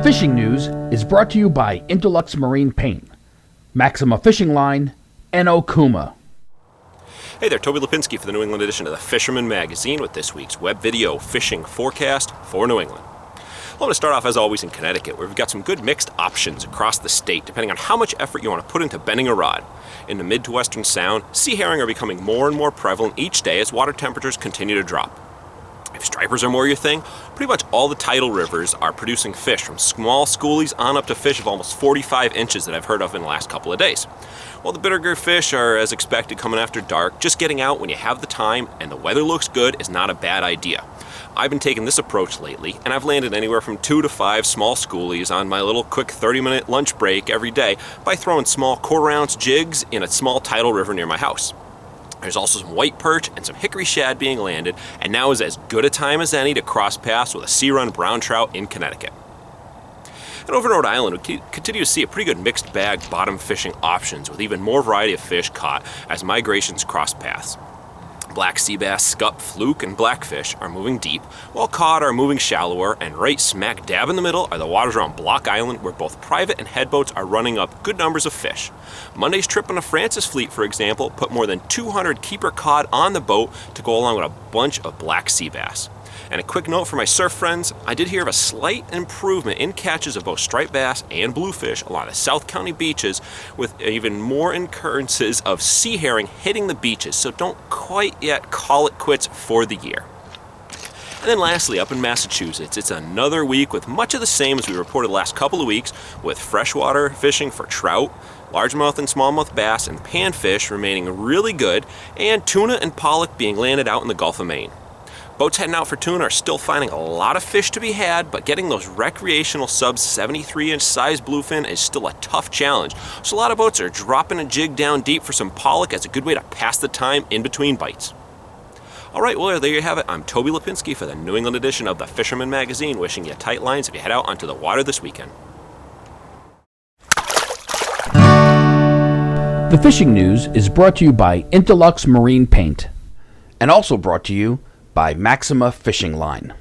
fishing news is brought to you by Interlux Marine Paint, Maxima Fishing Line, and Okuma. Hey there, Toby Lapinski for the New England edition of the Fisherman magazine with this week's web video fishing forecast for New England. I'm going to start off as always in Connecticut, where we've got some good mixed options across the state depending on how much effort you want to put into bending a rod. In the mid to western sound, sea herring are becoming more and more prevalent each day as water temperatures continue to drop. If stripers are more your thing, pretty much all the tidal rivers are producing fish, from small schoolies on up to fish of almost 45 inches that I've heard of in the last couple of days. While the bitterger fish are, as expected, coming after dark, just getting out when you have the time and the weather looks good is not a bad idea. I've been taking this approach lately, and I've landed anywhere from 2 to 5 small schoolies on my little quick 30-minute lunch break every day by throwing small quarter-ounce jigs in a small tidal river near my house. There's also some white perch and some hickory shad being landed, and now is as good a time as any to cross paths with a sea-run brown trout in Connecticut. And over in Rhode Island, we continue to see a pretty good mixed bag bottom fishing options with even more variety of fish caught as migrations cross paths. Black sea bass, scup, fluke, and blackfish are moving deep, while cod are moving shallower, and right smack dab in the middle are the waters around Block Island, where both private and headboats are running up good numbers of fish. Monday's trip on the Francis fleet, for example, put more than 200 keeper cod on the boat to go along with a bunch of black sea bass. And a quick note for my surf friends, I did hear of a slight improvement in catches of both striped bass and bluefish along the South County beaches, with even more occurrences of sea herring hitting the beaches, so don't quite yet call it quits for the year. And then lastly, up in Massachusetts, it's another week with much of the same as we reported the last couple of weeks, with freshwater fishing for trout, largemouth and smallmouth bass, and panfish remaining really good, and tuna and pollock being landed out in the Gulf of Maine. Boats heading out for tuna are still finding a lot of fish to be had, but getting those recreational sub 73-inch size bluefin is still a tough challenge. So a lot of boats are dropping a jig down deep for some pollock as a good way to pass the time in between bites. Alright, well there you have it. I'm Toby Lapinski for the New England edition of the Fisherman magazine, wishing you tight lines if you head out onto the water this weekend. The fishing news is brought to you by Interlux Marine Paint, and also brought to you by Maxima Fishing Line.